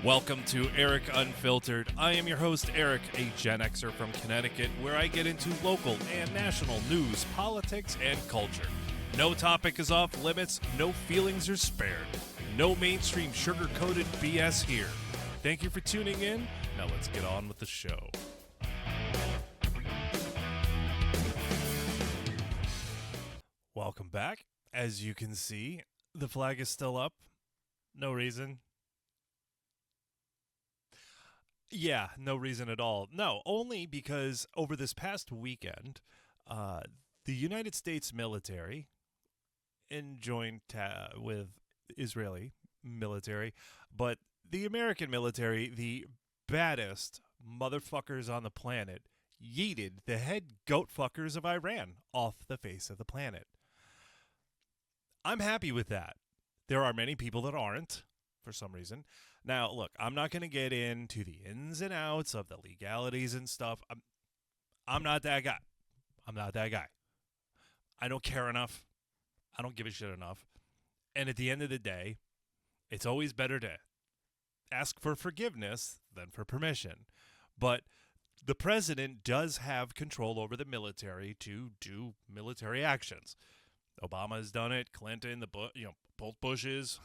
Welcome to Eric Unfiltered. I am your host, Eric, a Gen Xer from Connecticut, where I get into local and national news, politics, and culture. No topic is off limits, no feelings are spared. No mainstream sugar-coated BS here. Thank you for tuning in. Now let's get on with the show. Welcome back. As you can see, the flag is still up. No reason. Yeah, no reason at all. No, only because over this past weekend, the United States military, joined with Israeli military, but the American military, the baddest motherfuckers on the planet, yeeted the head goat fuckers of Iran off the face of the planet. I'm happy with that. There are many people that aren't, for some reason. Now, look, I'm not going to get into the ins and outs of the legalities and stuff. I'm not that guy. I'm not that guy. I don't care enough. I don't give a shit enough. And at the end of the day, it's always better to ask for forgiveness than for permission. But the president does have control over the military to do military actions. Obama's done it. Clinton, both Bushes.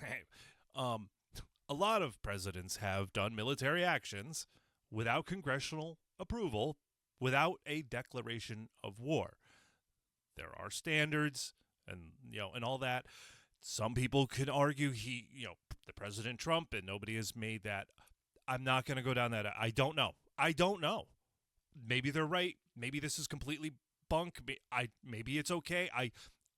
A lot of presidents have done military actions without congressional approval, without a declaration of war. There are standards and all that. Some people could argue the President Trump, and nobody has made that. I'm not going to go down that. I don't know. Maybe they're right. Maybe this is completely bunk. Maybe it's okay. I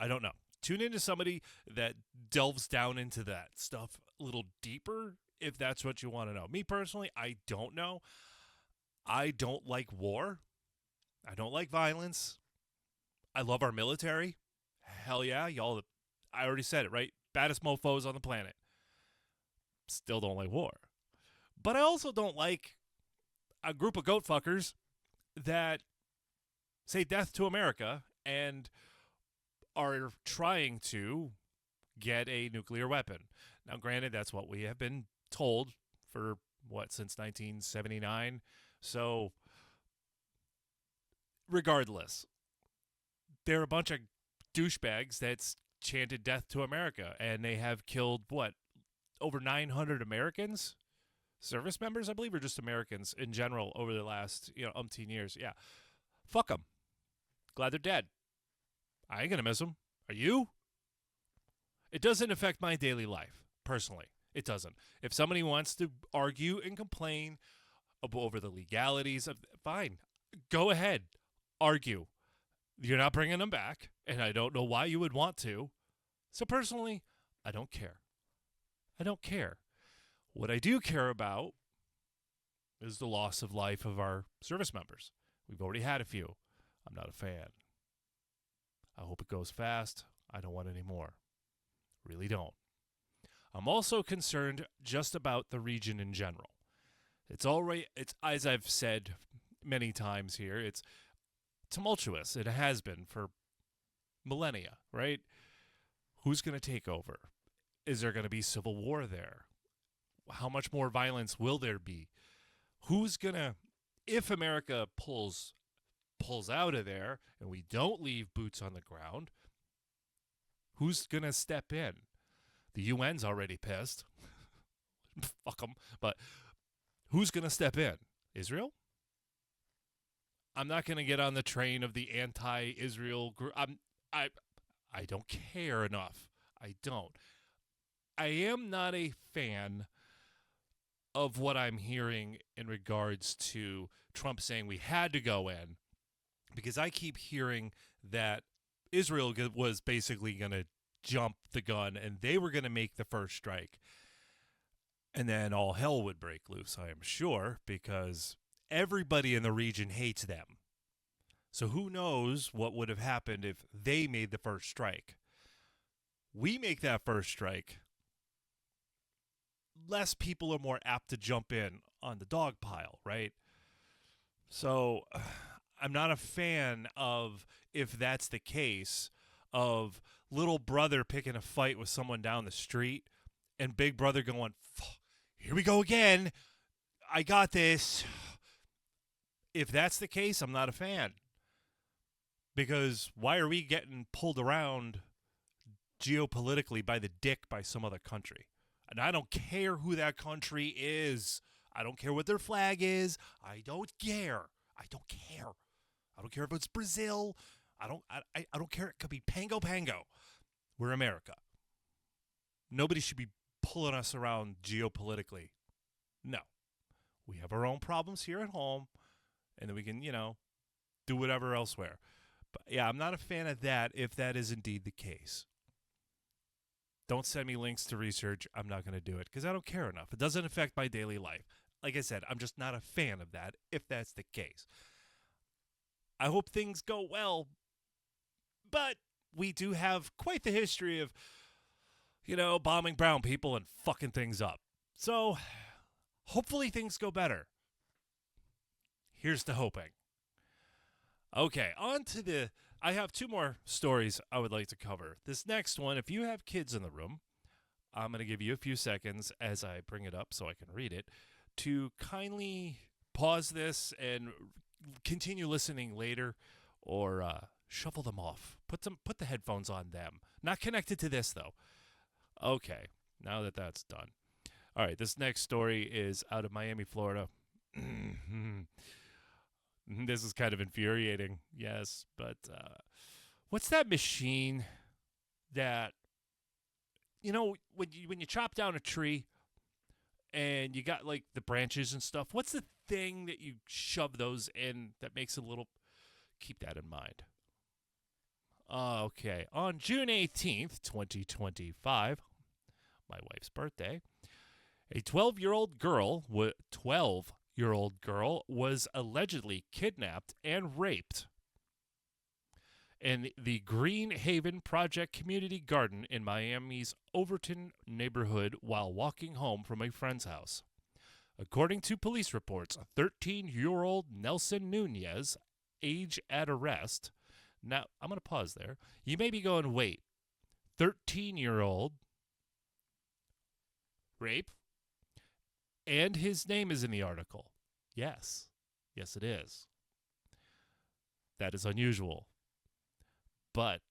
don't know. Tune into somebody that delves down into that stuff a little deeper if that's what you want to know. Me personally, I don't know. I don't like war. I don't like violence. I love our military. Hell yeah, y'all. I already said it, right? Baddest mofos on the planet. Still don't like war. But I also don't like a group of goat fuckers that say death to America and are trying to get a nuclear weapon. Now, granted, that's what we have been told for, since 1979? So, regardless, they're a bunch of douchebags that's chanted death to America, and they have killed, over 900 Americans? Service members, I believe, or just Americans in general over the last, umpteen years. Yeah. Fuck them. Glad they're dead. I ain't going to miss them. Are you? It doesn't affect my daily life, personally. It doesn't. If somebody wants to argue and complain over the legalities of, fine, go ahead, argue. You're not bringing them back, and I don't know why you would want to. So personally, I don't care. I don't care. What I do care about is the loss of life of our service members. We've already had a few. I'm not a fan. I hope it goes fast. I don't want any more. Really don't. I'm also concerned just about the region in general. It's as I've said many times here, it's tumultuous. It has been for millennia, right? Who's going to take over? Is there going to be civil war there? How much more violence will there be? If America pulls out of there and we don't leave boots on the ground, who's going to step in? The UN's already pissed. Fuck them. But who's going to step in? Israel? I'm not going to get on the train of the anti-Israel group. I don't care enough. I don't. I am not a fan of what I'm hearing in regards to Trump saying we had to go in, because I keep hearing that Israel was basically going to jump the gun and they were going to make the first strike. And then all hell would break loose, I am sure, because everybody in the region hates them. So who knows what would have happened if they made the first strike. We make that first strike, less people are more apt to jump in on the dog pile, right? So I'm not a fan of, if that's the case, of little brother picking a fight with someone down the street and big brother going, here we go again. I got this. If that's the case, I'm not a fan. Because why are we getting pulled around geopolitically by the dick by some other country? And I don't care who that country is. I don't care what their flag is. I don't care. I don't care. I don't care if it's Brazil. I don't care. It could be Pango Pango. We're America. Nobody should be pulling us around geopolitically. No. We have our own problems here at home, and then we can, do whatever elsewhere. But yeah, I'm not a fan of that if that is indeed the case. Don't send me links to research. I'm not going to do it because I don't care enough. It doesn't affect my daily life. Like I said, I'm just not a fan of that if that's the case. I hope things go well, but we do have quite the history of, bombing brown people and fucking things up. So hopefully things go better. Here's to hoping. Okay, on to I have two more stories I would like to cover. This next one, if you have kids in the room, I'm going to give you a few seconds as I bring it up so I can read it to kindly pause this and continue listening later or shuffle them off. Put the headphones on them. Not connected to this, though. Okay, now that that's done. All right, this next story is out of Miami, Florida. This is kind of infuriating, yes, but what's that machine that, when you chop down a tree and you got like the branches and stuff, what's the thing that you shove those in that makes it a little, keep that in mind. Okay, on June 18th, 2025, my wife's birthday, a 12-year-old girl was allegedly kidnapped and raped in the Green Haven Project Community Garden in Miami's Overton neighborhood while walking home from a friend's house. According to police reports, 13-year-old Nelson Nunez, age at arrest. Now, I'm going to pause there. You may be going, wait, 13-year-old rape? And his name is in the article. Yes. Yes, it is. That is unusual. But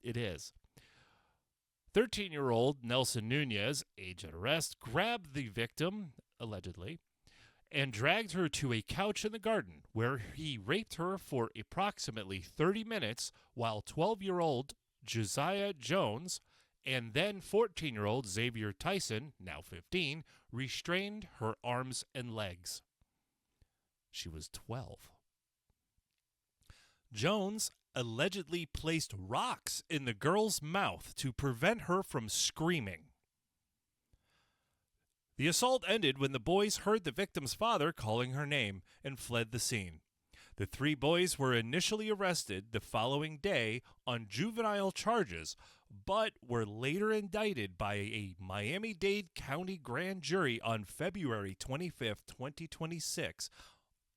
it is. 13-year-old Nelson Nunez, age at arrest, grabbed the victim, allegedly, and dragged her to a couch in the garden where he raped her for approximately 30 minutes while 12-year-old Josiah Jones and then 14-year-old Xavier Tyson, now 15, restrained her arms and legs. She was 12. Jones allegedly placed rocks in the girl's mouth to prevent her from screaming. The assault ended when the boys heard the victim's father calling her name and fled the scene. The three boys were initially arrested the following day on juvenile charges, but were later indicted by a Miami-Dade County grand jury on February 25, 2026,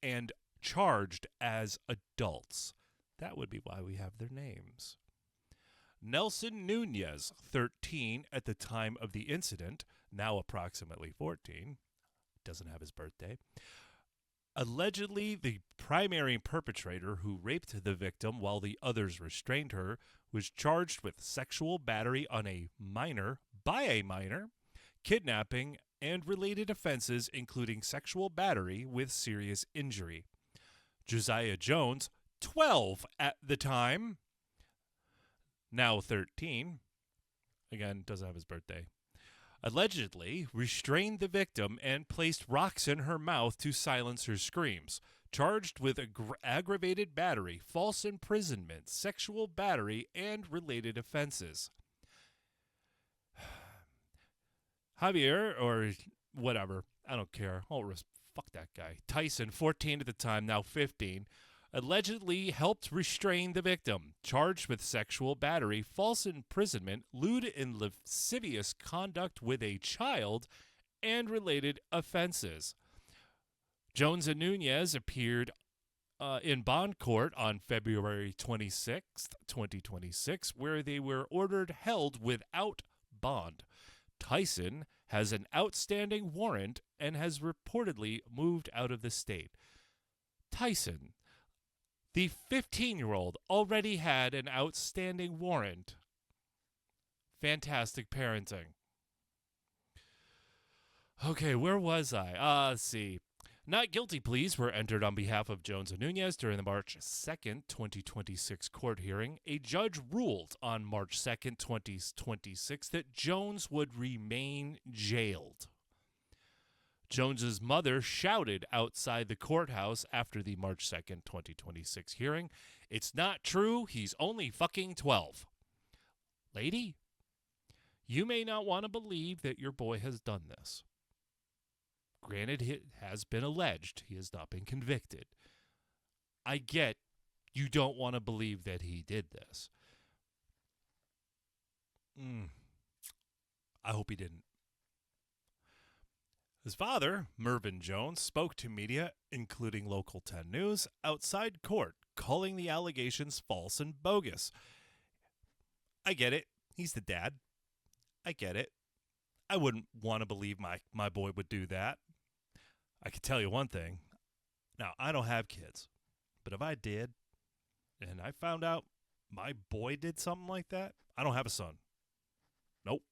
and charged as adults. That would be why we have their names. Nelson Nunez, 13 at the time of the incident, now approximately 14, doesn't have his birthday, allegedly the primary perpetrator who raped the victim while the others restrained her, was charged with sexual battery on a minor by a minor, kidnapping, and related offenses including sexual battery with serious injury. Josiah Jones, 12 at the time, now 13, again, doesn't have his birthday, allegedly restrained the victim and placed rocks in her mouth to silence her screams, charged with aggravated battery, false imprisonment, sexual battery, and related offenses. Javier, or whatever, I don't care. Fuck that guy. Tyson, 14 at the time, now 15, allegedly helped restrain the victim, charged with sexual battery, false imprisonment, lewd and lascivious conduct with a child, and related offenses. Jones and Nunez appeared in bond court on February 26, 2026, where they were ordered held without bond. Tyson has an outstanding warrant and has reportedly moved out of the state. Tyson, the 15-year-old, already had an outstanding warrant. Fantastic parenting. Okay, where was I? Let's see. Not guilty pleas were entered on behalf of Jones and Nunez during the March 2nd, 2026 court hearing. A judge ruled on March 2nd, 2026 that Jones would remain jailed. Jones's mother shouted outside the courthouse after the March 2nd, 2026 hearing, "It's not true, he's only fucking 12. Lady, you may not want to believe that your boy has done this. Granted, it has been alleged. He has not been convicted. I get you don't want to believe that he did this. I hope he didn't." His father, Mervyn Jones, spoke to media, including Local 10 News, outside court, calling the allegations false and bogus. I get it. He's the dad. I get it. I wouldn't want to believe my boy would do that. I can tell you one thing. Now, I don't have kids, but if I did, and I found out my boy did something like that, I don't have a son. Nope.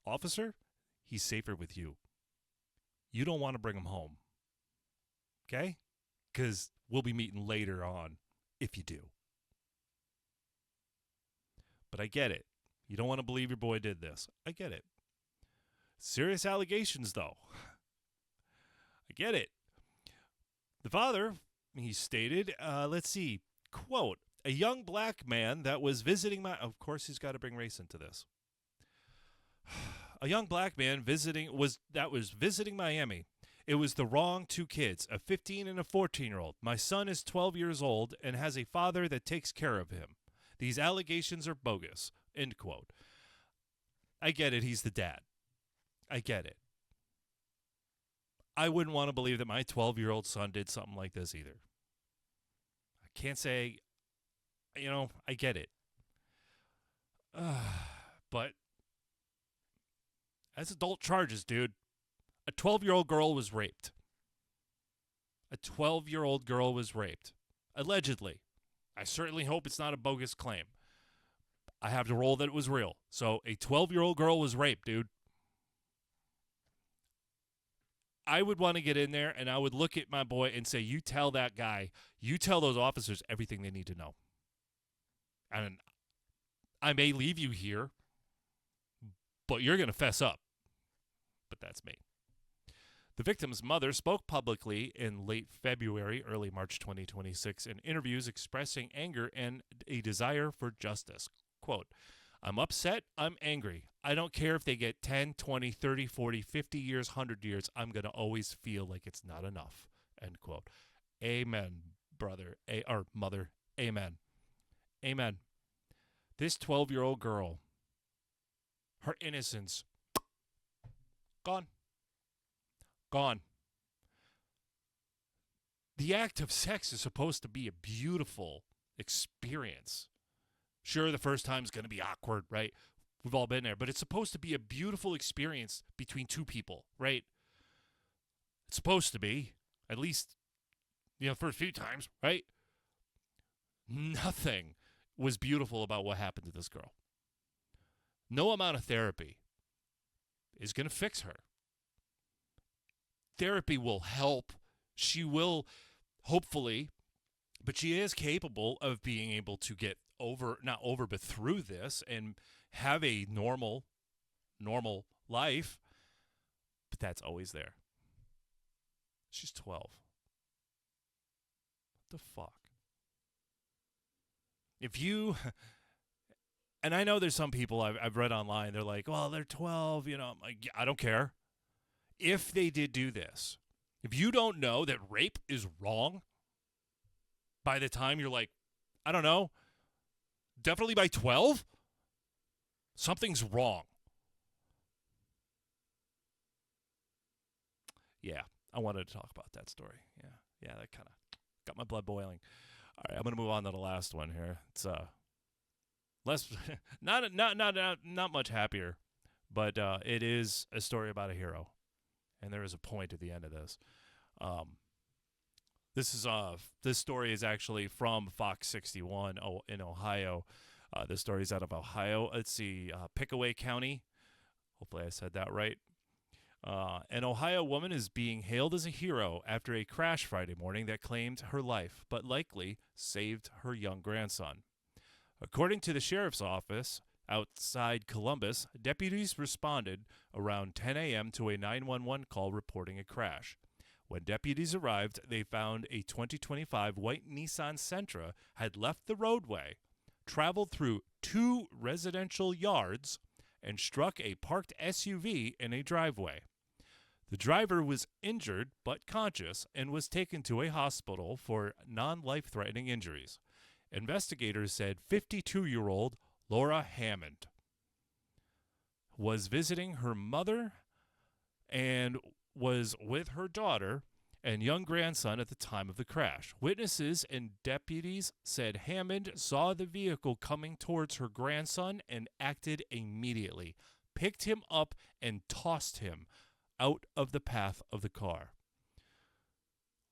Officer, he's safer with you. You don't want to bring him home. Okay? Because we'll be meeting later on if you do. But I get it. You don't want to believe your boy did this. I get it. Serious allegations, though. I get it. The father, he stated, let's see, quote, "A young black man that was visiting my..." Of course, he's got to bring race into this. "A young black man was visiting Miami. It was the wrong two kids, a 15 and a 14-year-old. My son is 12 years old and has a father that takes care of him. These allegations are bogus." End quote. I get it. He's the dad. I get it. I wouldn't want to believe that my 12-year-old son did something like this either. I can't say, I get it. But that's adult charges, dude. A 12-year-old girl was raped. A 12-year-old girl was raped. Allegedly. I certainly hope it's not a bogus claim. I have to roll that it was real. So a 12-year-old girl was raped, dude. I would want to get in there and I would look at my boy and say, you tell that guy, you tell those officers everything they need to know. And I may leave you here, but you're going to fess up. But that's me. The victim's mother spoke publicly in late February, early March 2026 in interviews expressing anger and a desire for justice. Quote, "I'm upset. I'm angry. I don't care if they get 10, 20, 30, 40, 50 years, 100 years. I'm going to always feel like it's not enough." End quote. Amen, brother. Or mother. Amen. Amen. This 12-year-old girl, her innocence, gone. Gone. The act of sex is supposed to be a beautiful experience. Sure, the first time's going to be awkward, right? We've all been there. But it's supposed to be a beautiful experience between two people, right? It's supposed to be. At least, first few times, right? Nothing was beautiful about what happened to this girl. No amount of therapy is going to fix her. Therapy will help. She will, hopefully, but she is capable of being able to get but through this and have a normal life. But that's always there. She's 12. What the fuck? And I know there's some people I've read online, they're like, well, they're 12, I'm like, I don't care. If they did do this, if you don't know that rape is wrong, by the time you're like, I don't know, definitely by 12, something's wrong. Yeah, I wanted to talk about that story. Yeah, that kind of got my blood boiling. All right, I'm going to move on to the last one here. It's less, not much happier, but it is a story about a hero, and there is a point at the end of this. Um, this story is actually from Fox 61 in Ohio. This story is out of Ohio. Let's see, Pickaway County. Hopefully, I said that right. An Ohio woman is being hailed as a hero after a crash Friday morning that claimed her life, but likely saved her young grandson. According to the sheriff's office outside Columbus, deputies responded around 10 a.m. to a 911 call reporting a crash. When deputies arrived, they found a 2025 white Nissan Sentra had left the roadway, traveled through 2 residential yards, and struck a parked SUV in a driveway. The driver was injured but conscious and was taken to a hospital for non-life-threatening injuries. Investigators said 52-year-old Laura Hammond was visiting her mother and was with her daughter and young grandson at the time of the crash. Witnesses and deputies said Hammond saw the vehicle coming towards her grandson and acted immediately, picked him up, and tossed him out of the path of the car.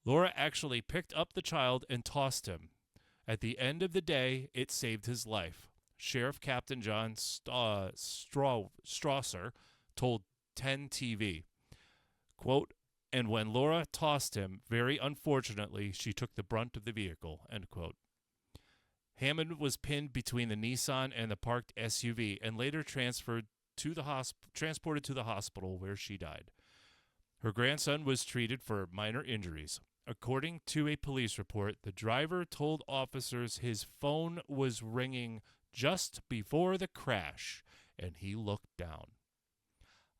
Laura actually picked up the child and tossed him. At the end of the day, it saved his life. Sheriff Captain John Strasser told 10 TV, quote, and when Laura tossed him, very unfortunately, she took the brunt of the vehicle, end quote. Hammond was pinned between the Nissan and the parked SUV and later transported to the hospital where she died. Her grandson was treated for minor injuries. According to a police report, the driver told officers his phone was ringing just before the crash, and he looked down.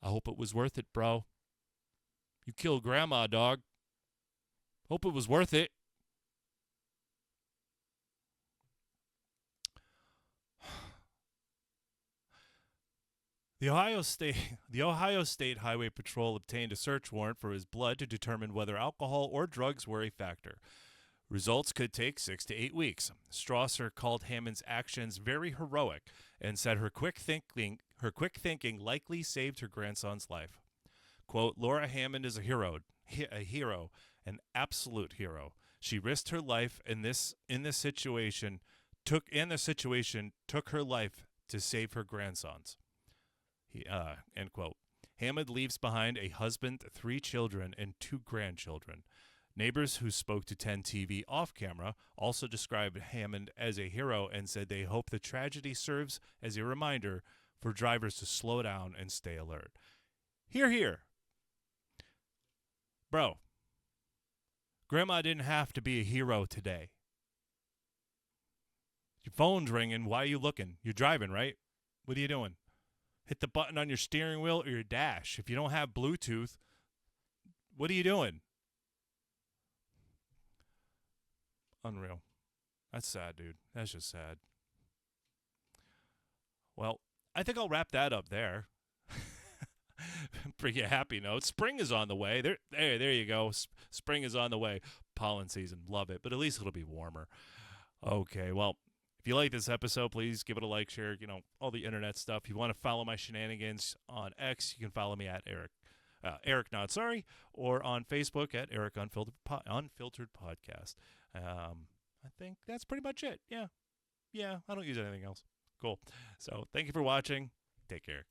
I hope it was worth it, bro. You killed Grandma, dog. Hope it was worth it. The Ohio State Highway Patrol obtained a search warrant for his blood to determine whether alcohol or drugs were a factor. Results could take 6 to 8 weeks. Strasser called Hammond's actions very heroic and said her quick thinking likely saved her grandson's life. Quote, Laura Hammond is a hero, an absolute hero. She risked her life took her life to save her grandson's. End quote. Hammond leaves behind a husband, 3 children, and 2 grandchildren. Neighbors who spoke to 10 TV off camera also described Hammond as a hero and said they hope the tragedy serves as a reminder for drivers to slow down and stay alert. Hear, hear. Bro, Grandma didn't have to be a hero today. Your phone's ringing. Why are you looking? You're driving, right? What are you doing? Hit the button on your steering wheel or your dash. If you don't have Bluetooth, what are you doing? Unreal. That's sad, dude. That's just sad. Well, I think I'll wrap that up there. Pretty happy note. Spring is on the way. There you go. Spring is on the way. Pollen season. Love it. But at least it'll be warmer. Okay, well, if you like this episode, please give it a like, share, all the internet stuff. If you want to follow my shenanigans on X, you can follow me at Eric Not Sorry, or on Facebook at Eric Unfiltered Podcast. I think that's pretty much it. Yeah, I don't use anything else. Cool. So thank you for watching. Take care.